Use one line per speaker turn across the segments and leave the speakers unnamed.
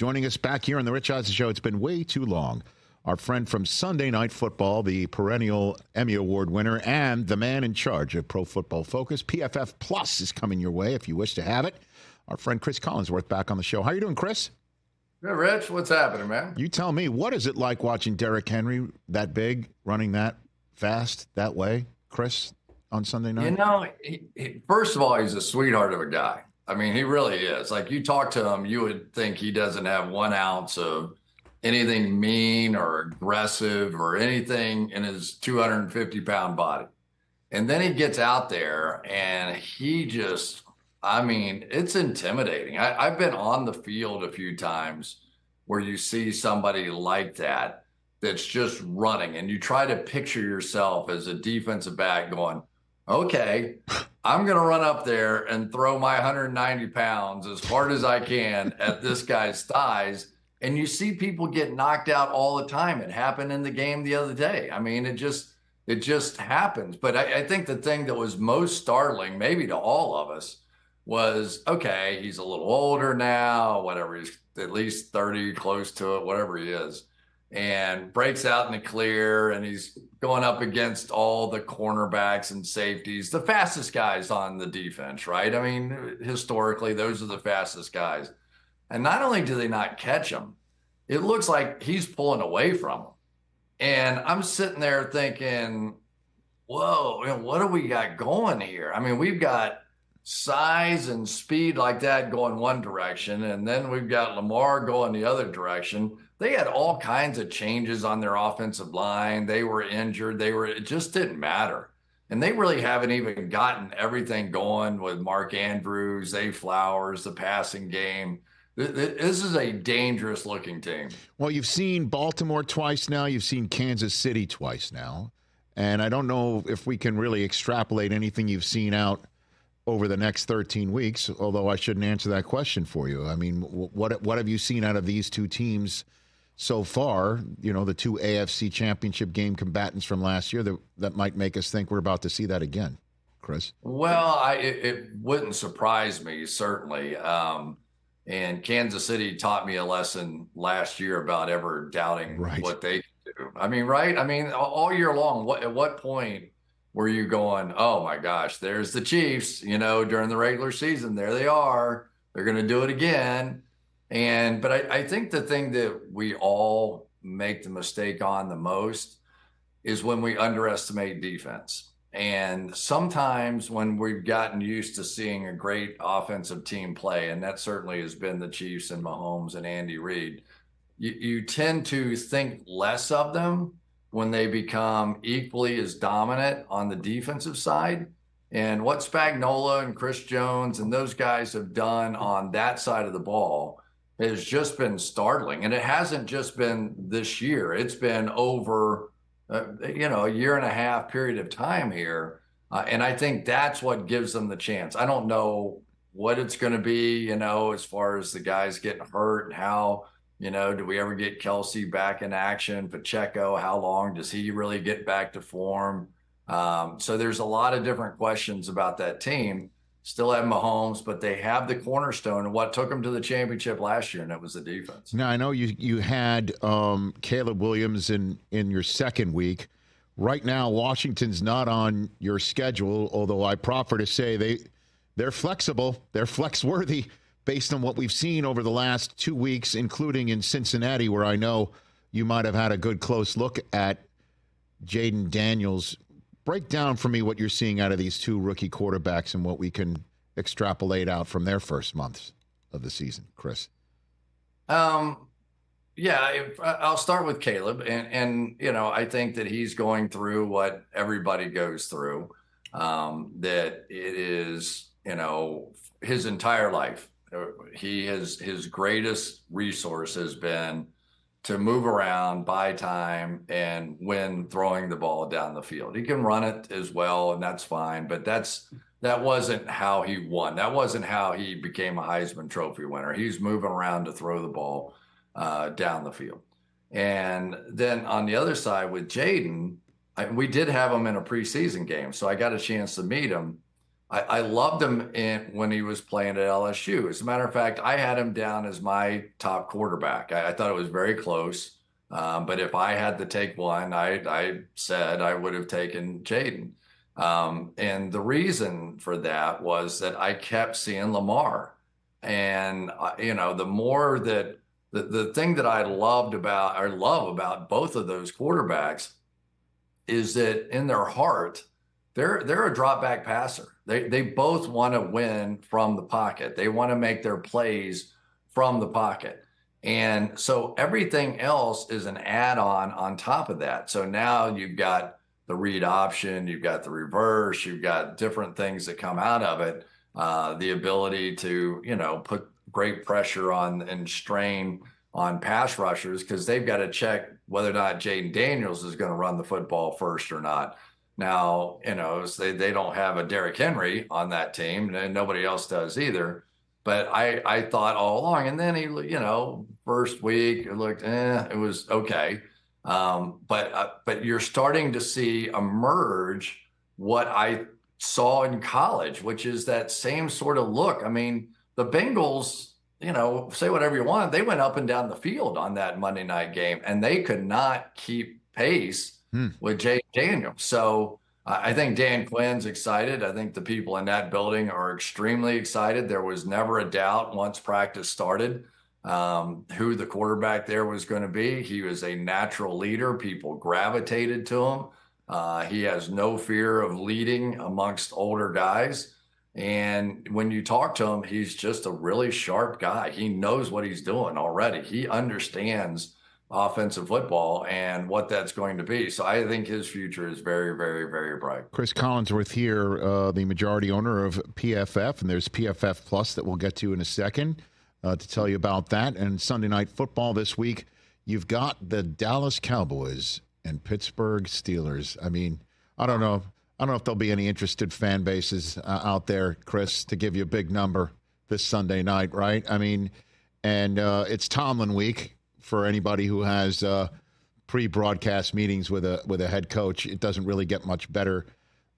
Joining us back here on the Rich Eisen Show, it's been way too long. Our friend from Sunday Night Football, the perennial Emmy Award winner, and the man in charge of Pro Football Focus, PFF Plus, is coming your way if you wish to have it. Our friend Cris Collinsworth back on the show. How are you doing, Chris?
Hey, Rich, what's happening, man?
You tell me. What is it like watching Derrick Henry that big, running that fast, that way, Chris, on Sunday night?
You know, first of all, he's a sweetheart of a guy. I mean, he really is. Like, you talk to him, you would think he doesn't have 1 ounce of anything mean or aggressive or anything in his 250-pound body. And then he gets out there and he just, I mean, it's intimidating. I've been on the field a few times where you see somebody like that that's just running, and you try to picture yourself as a defensive back going, okay, I'm going to run up there and throw my 190 pounds as hard as I can at this guy's thighs. And you see people get knocked out all the time. It happened in the game the other day. I mean, it just happens. But I think the thing that was most startling, maybe to all of us, was, okay, he's a little older now, whatever, he's at least 30, close to it, whatever he is, and breaks out in the clear, and he's going up against all the cornerbacks and safeties, the fastest guys on the defense, right? I mean, historically, those are the fastest guys. And not only do they not catch him, it looks like he's pulling away from them. And I'm sitting there thinking, whoa, what do we got going here? I mean, we've got size and speed like that going one direction, and then we've got Lamar going the other direction. They had all kinds of changes on their offensive line. They were injured. It just didn't matter. And they really haven't even gotten everything going with Mark Andrews, Zay Flowers, the passing game. This is a dangerous looking team.
Well, you've seen Baltimore twice now. You've seen Kansas City twice now. And I don't know if we can really extrapolate anything you've seen out over the next 13 weeks, although I shouldn't answer that question for you. I mean, what have you seen out of these two teams so far? You know, the two AFC championship game combatants from last year that might make us think we're about to see that again, Chris?
Well, it wouldn't surprise me, certainly. And Kansas City taught me a lesson last year about ever doubting what they can do. I mean, right? I mean, all year long, at what point were you going, oh my gosh, there's the Chiefs, you know, during the regular season, there they are, they're going to do it again. But I think the thing that we all make the mistake on the most is when we underestimate defense. And sometimes when we've gotten used to seeing a great offensive team play, and that certainly has been the Chiefs and Mahomes and Andy Reid, you tend to think less of them when they become equally as dominant on the defensive side. And what Spagnuolo and Chris Jones and those guys have done on that side of the ball has just been startling. And it hasn't just been this year. It's been over a year and a half period of time here. And I think that's what gives them the chance. I don't know what it's going to be, you know, as far as the guys getting hurt and how, you know, do we ever get Kelsey back in action? Pacheco, how long does he really get back to form? So there's a lot of different questions about that team. Still have Mahomes, but they have the cornerstone of what took them to the championship last year, and it was the defense.
Now, I know you had Caleb Williams in your second week. Right now, Washington's not on your schedule, although I proffer to say they're flexible. They're flex-worthy based on what we've seen over the last 2 weeks, including in Cincinnati, where I know you might have had a good close look at Jayden Daniels. Break down for me what you're seeing out of these two rookie quarterbacks and what we can extrapolate out from their first months of the season, Chris.
I'll start with Caleb. And you know, I think that he's going through what everybody goes through, that it is, you know, his entire life. His greatest resource has been to move around, buy time, and win throwing the ball down the field. He can run it as well, and that's fine, but that wasn't how he won. That wasn't how he became a Heisman Trophy winner. He's moving around to throw the ball down the field. And then on the other side with Jayden, we did have him in a preseason game, so I got a chance to meet him. I loved him when he was playing at LSU. As a matter of fact, I had him down as my top quarterback. I thought it was very close. But if I had to take one, I said I would have taken Jayden. And the reason for that was that I kept seeing Lamar. And, the more that the thing that I love about both of those quarterbacks is that in their heart, they're a drop back passer. They both want to win from the pocket. They want to make their plays from the pocket. And so everything else is an add-on on top of that. So now you've got the read option, you've got the reverse, you've got different things that come out of it. The ability to, put great pressure on and strain on pass rushers because they've got to check whether or not Jayden Daniels is going to run the football first or not. Now, they don't have a Derrick Henry on that team, and nobody else does either. But I thought all along, and then he, first week it looked, it was okay. But you're starting to see emerge what I saw in college, which is that same sort of look. I mean, the Bengals, say whatever you want, they went up and down the field on that Monday night game, and they could not keep pace with Jayden Daniels. So I think Dan Quinn's excited. I think the people in that building are extremely excited. There was never a doubt once practice started who the quarterback there was going to be. He was a natural leader. People gravitated to him. He has no fear of leading amongst older guys. And when you talk to him, he's just a really sharp guy. He knows what he's doing already. He understands offensive football and what that's going to be. So I think his future is very, very, very bright.
Cris Collinsworth here, the majority owner of PFF, and there's PFF Plus that we'll get to in a second to tell you about that. And Sunday Night Football this week, you've got the Dallas Cowboys and Pittsburgh Steelers. I mean, I don't know if there'll be any interested fan bases out there, Chris, to give you a big number this Sunday night, right? I mean, and it's Tomlin week. For anybody who has pre-broadcast meetings with a head coach, it doesn't really get much better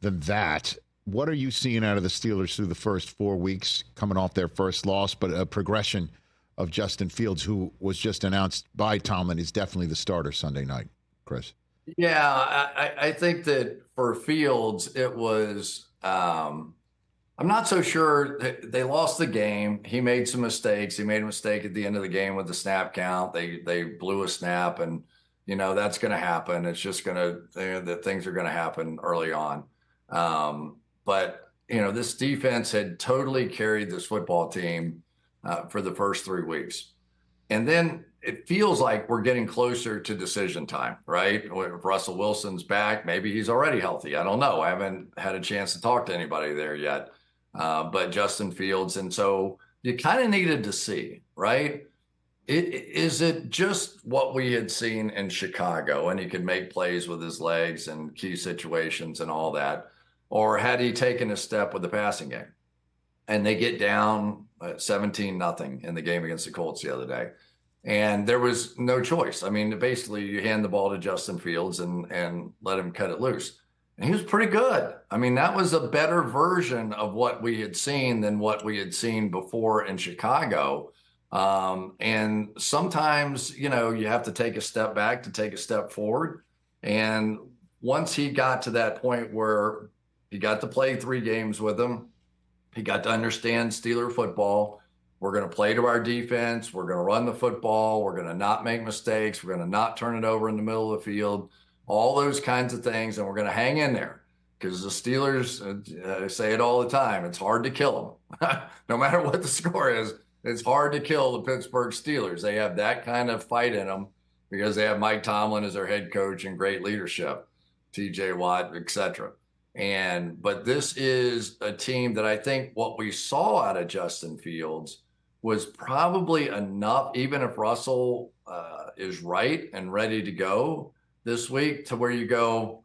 than that. What are you seeing out of the Steelers through the first 4 weeks, coming off their first loss, but a progression of Justin Fields, who was just announced by Tomlin, is definitely the starter Sunday night, Chris?
Yeah, I think that for Fields, it was I'm not so sure. They lost the game. He made some mistakes. He made a mistake at the end of the game with the snap count. They blew a snap, and that's going to happen. It's just going to that things are going to happen early on. But this defense had totally carried this football team for the first 3 weeks, and then it feels like we're getting closer to decision time, right? If Russell Wilson's back, maybe he's already healthy. I don't know. I haven't had a chance to talk to anybody there yet. But Justin Fields. And so you kind of needed to see, right? Is it just what we had seen in Chicago, and he could make plays with his legs and key situations and all that? Or had he taken a step with the passing game? And they get down 17-0 in the game against the Colts the other day. And there was no choice. I mean, basically you hand the ball to Justin Fields and let him cut it loose. And he was pretty good. I mean, that was a better version of what we had seen than what we had seen before in Chicago. And sometimes, you have to take a step back to take a step forward. And once he got to that point where he got to play 3 games with him, he got to understand Steeler football. We're going to play to our defense. We're going to run the football. We're going to not make mistakes. We're going to not turn it over in the middle of the field. All those kinds of things, and we're going to hang in there because the Steelers say it all the time. It's hard to kill them. No matter what the score is, it's hard to kill the Pittsburgh Steelers. They have that kind of fight in them because they have Mike Tomlin as their head coach and great leadership, TJ Watt, etc. But this is a team that I think what we saw out of Justin Fields was probably enough, even if Russell is right and ready to go this week, to where you go,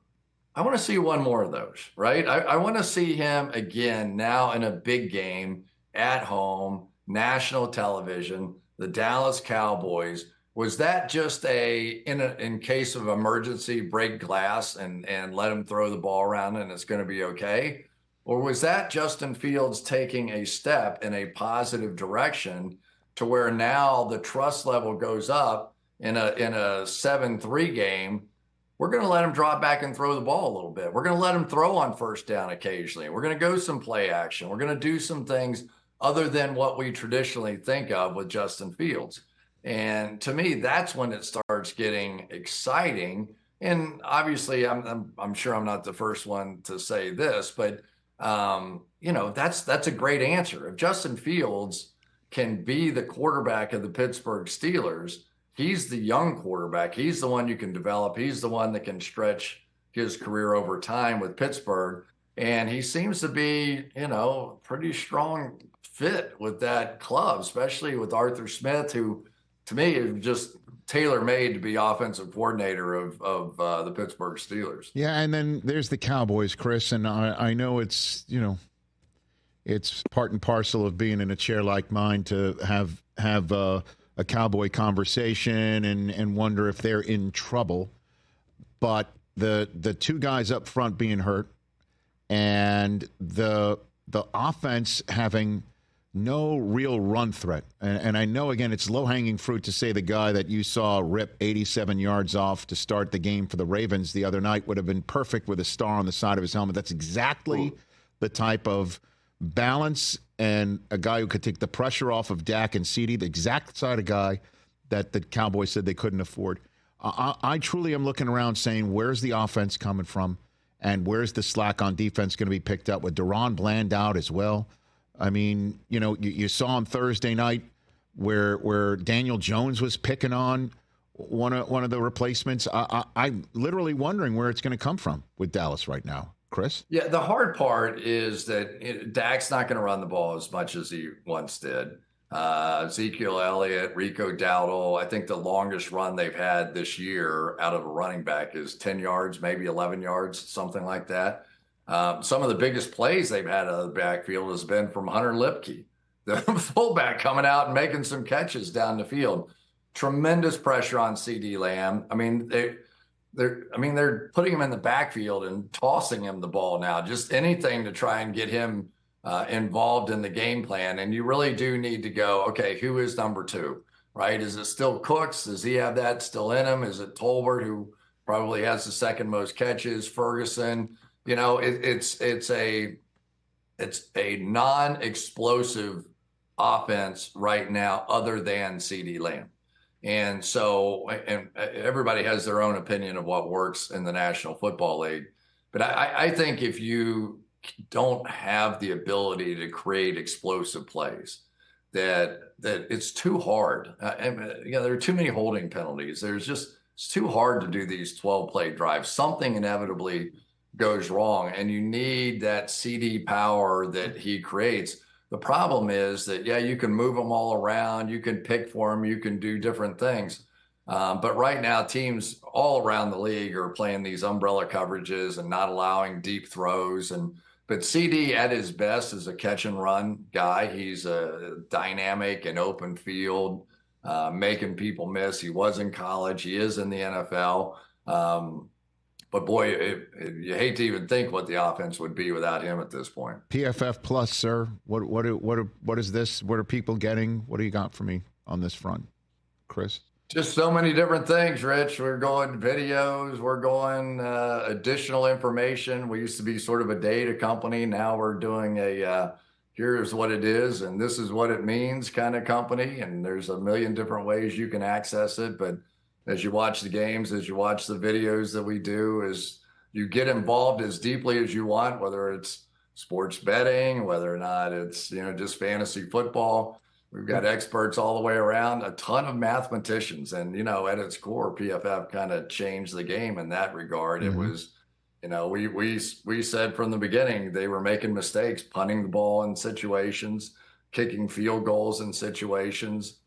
I want to see one more of those, right? I want to see him again now in a big game at home, national television, the Dallas Cowboys. Was that just in case of emergency, break glass and let him throw the ball around and it's going to be okay? Or was that Justin Fields taking a step in a positive direction to where now the trust level goes up in a 7-3 game? We're going to let him drop back and throw the ball a little bit. We're going to let him throw on first down occasionally. We're going to go some play action. We're going to do some things other than what we traditionally think of with Justin Fields. And to me, that's when it starts getting exciting. And obviously, I'm sure I'm not the first one to say this, but that's a great answer. If Justin Fields can be the quarterback of the Pittsburgh Steelers, he's the young quarterback. He's the one you can develop. He's the one that can stretch his career over time with Pittsburgh. And he seems to be, pretty strong fit with that club, especially with Arthur Smith, who to me is just tailor-made to be offensive coordinator of the Pittsburgh Steelers.
Yeah, and then there's the Cowboys, Chris, and I know it's it's part and parcel of being in a chair like mine to have a Cowboy conversation and wonder if they're in trouble. But the two guys up front being hurt and the offense having no real run threat. And I know, again, it's low-hanging fruit to say the guy that you saw rip 87 yards off to start the game for the Ravens the other night would have been perfect with a star on the side of his helmet. That's exactly the type of balance and a guy who could take the pressure off of Dak and CD, the exact side of guy that the Cowboys said they couldn't afford. I truly am looking around saying, where's the offense coming from? And where's the slack on defense going to be picked up with Deron Bland out as well? I mean, you saw on Thursday night where Daniel Jones was picking on one of the replacements. I'm literally wondering where it's going to come from with Dallas right now. Chris?
Yeah, the hard part is that Dak's not going to run the ball as much as he once did. Ezekiel Elliott, Rico Dowdle, I think the longest run they've had this year out of a running back is 10 yards, maybe 11 yards, something like that. Some of the biggest plays they've had out of the backfield has been from Hunter Lipke, the fullback, coming out and making some catches down the field. Tremendous pressure on CD Lamb. I mean, they're putting him in the backfield and tossing him the ball now, just anything to try and get him involved in the game plan. And you really do need to go, okay, who is number two, right? Is it still Cooks? Does he have that still in him? Is it Tolbert, who probably has the second most catches? Ferguson? It's a non-explosive offense right now other than CD Lamb. And so, and everybody has their own opinion of what works in the National Football League. But I think if you don't have the ability to create explosive plays, that it's too hard. There are too many holding penalties. It's too hard to do these 12-play drives. Something inevitably goes wrong, and you need that CD power that he creates. The problem is that, you can move them all around, you can pick for them, you can do different things. But right now, teams all around the league are playing these umbrella coverages and not allowing deep throws. But CD at his best is a catch and run guy. He's a dynamic and open field, making people miss. He was in college. He is in the NFL. But boy, you hate to even think what the offense would be without him at this point.
PFF Plus, sir. What is this? What are people getting? What do you got for me on this front, Chris?
Just so many different things, Rich. We're going videos. We're going additional information. We used to be sort of a data company. Now we're doing a here's what it is and this is what it means kind of company. And there's a million different ways you can access it. But as you watch the games, as you watch the videos that we do, as you get involved as deeply as you want, whether it's sports betting, whether or not it's, just fantasy football. We've got experts all the way around, a ton of mathematicians. And, at its core, PFF kind of changed the game in that regard. Mm-hmm. It was, we said from the beginning, they were making mistakes, punting the ball in situations, kicking field goals in situations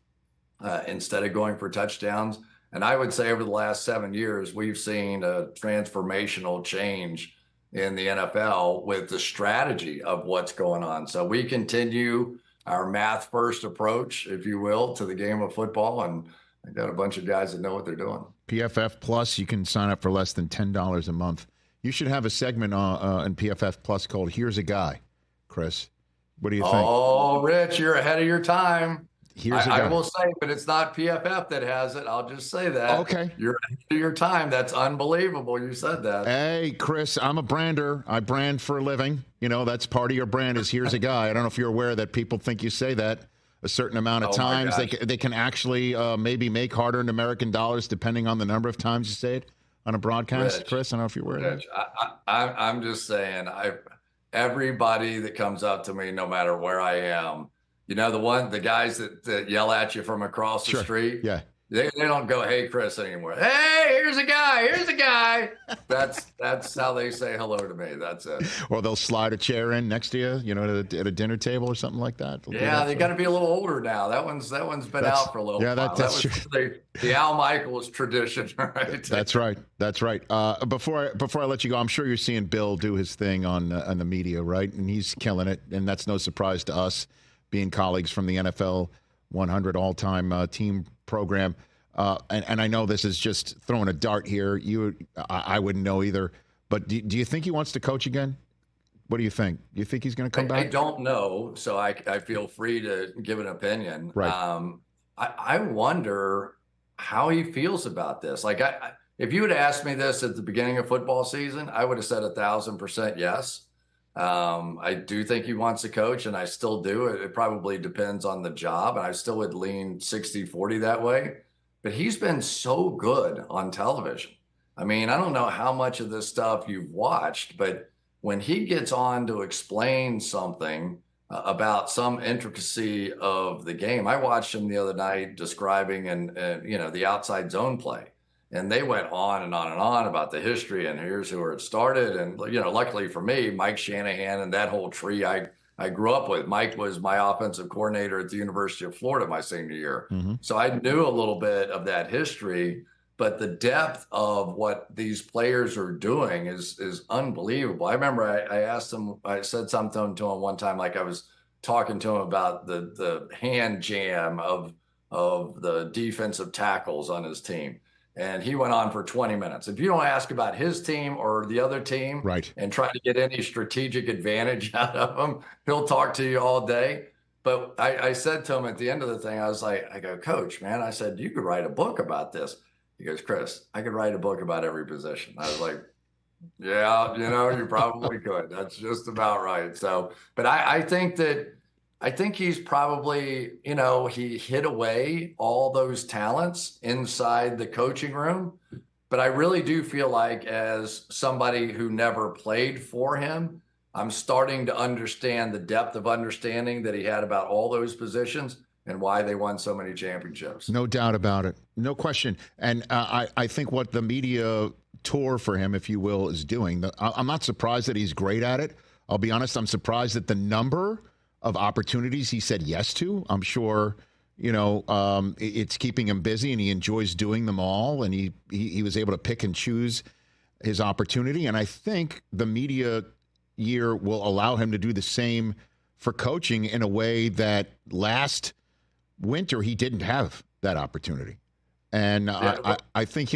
instead of going for touchdowns. And I would say over the last 7 years, we've seen a transformational change in the NFL with the strategy of what's going on. So we continue our math first approach, if you will, to the game of football. And I got a bunch of guys that know what they're doing.
PFF Plus, you can sign up for less than $10 a month. You should have a segment in PFF Plus called "Here's a Guy," Chris. What do you think?
Oh, Rich, you're ahead of your time.
Here's a guy.
I will say, but it's not PFF that has it. I'll just say that.
Okay.
You're ahead of your time. That's unbelievable. You said that.
Hey, Chris, I'm a brander. I brand for a living. You know, that's part of your brand is "Here's a Guy." I don't know if you're aware that people think you say that a certain amount of times. They can actually maybe make hard-earned American dollars depending on the number of times you say it on a broadcast.
Rich,
Chris, I don't know if you're aware of that.
I'm just saying, everybody that comes up to me, no matter where I am, the guys that yell at you from across the street.
Yeah.
They don't go, "Hey, Chris," anymore. "Hey, here's a guy. Here's a guy." That's how they say hello to me. That's it.
Or they'll slide a chair in next to you, at a dinner table or something like that.
Yeah, they got to be a little older now. That one's been out for a little while.
That's
true. The Al Michaels tradition, right?
That's right. That's right. Before I let you go, I'm sure you're seeing Bill do his thing on the media, right? And he's killing it, and that's no surprise to us, being colleagues from the NFL 100 all-time team program. And I know this is just throwing a dart here. I wouldn't know either. But do you think he wants to coach again? What do you think? Do you think he's going to come back?
I don't know, so I feel free to give an opinion.
Right.
I wonder how he feels about this. Like, if you had asked me this at the beginning of football season, I would have said 1,000% yes. I do think he wants to coach, and I still do. It probably depends on the job, and I still would lean 60-40 that way. But he's been so good on television. I mean, I don't know how much of this stuff you've watched, but when he gets on to explain something about some intricacy of the game, I watched him the other night describing the outside zone play. And they went on and on and on about the history and here's where it started. And, luckily for me, Mike Shanahan and that whole tree I grew up with. Mike was my offensive coordinator at the University of Florida my senior year. Mm-hmm. So I knew a little bit of that history, but the depth of what these players are doing is unbelievable. I remember I asked him, I said something to him one time, like I was talking to him about the hand jam of the defensive tackles on his team. And he went on for 20 minutes. If you don't ask about his team or the other team,
right,
and try to get any strategic advantage out of him, he'll talk to you all day. But I said to him at the end of the thing, I go, "Coach, man," I said, "you could write a book about this." He goes, "Chris, I could write a book about every position." I was like, "Yeah, you probably could. That's just about right." So, but I think he's probably, he hid away all those talents inside the coaching room. But I really do feel like, as somebody who never played for him, I'm starting to understand the depth of understanding that he had about all those positions and why they won so many championships.
No doubt about it. No question. And I think what the media tour for him, if you will, is doing, I'm not surprised that he's great at it. I'll be honest, I'm surprised at the number of opportunities he said yes to. I'm sure, it's keeping him busy and he enjoys doing them all. And he was able to pick and choose his opportunity. And I think the media year will allow him to do the same for coaching in a way that last winter he didn't have that opportunity. And I think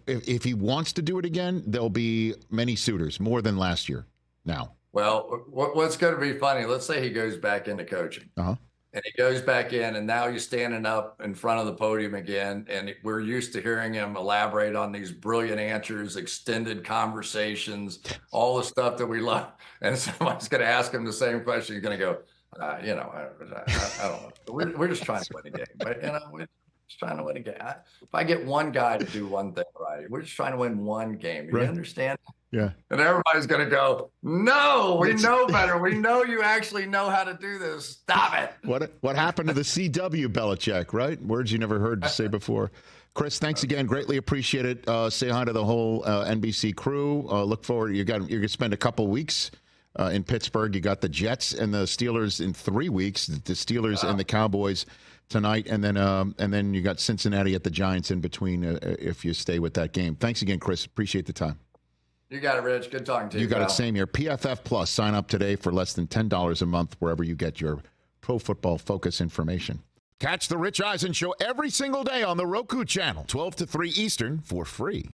if he wants to do it again, there'll be many suitors, more than last year now.
Well, what's going to be funny, let's say he goes back into coaching.
Uh-huh.
And he goes back in, and now he's standing up in front of the podium again, and we're used to hearing him elaborate on these brilliant answers, extended conversations, all the stuff that we love. And someone's going to ask him the same question. He's going to go, I don't know. We're just trying to win a game. But, we're just trying to win a game. If I get one guy to do one thing right, we're just trying to win one game. You understand?
Yeah.
And everybody's going to go, "No, we know better. We know you actually know how to do this. Stop it."
What happened to the CW Belichick, right? Words you never heard say before. Chris, thanks again. Greatly appreciate it. Say hi to the whole NBC crew. Look forward. You're going to spend a couple weeks in Pittsburgh. You got the Jets and the Steelers in 3 weeks. The Steelers and the Cowboys tonight, and then you got Cincinnati at the Giants in between if you stay with that game. Thanks again, Chris. Appreciate the time.
You got it, Rich. Good talking to you.
You got it. Same here. PFF Plus. Sign up today for less than $10 a month wherever you get your Pro Football Focus information. Catch the Rich Eisen Show every single day on the Roku Channel, 12 to 3 Eastern, for free.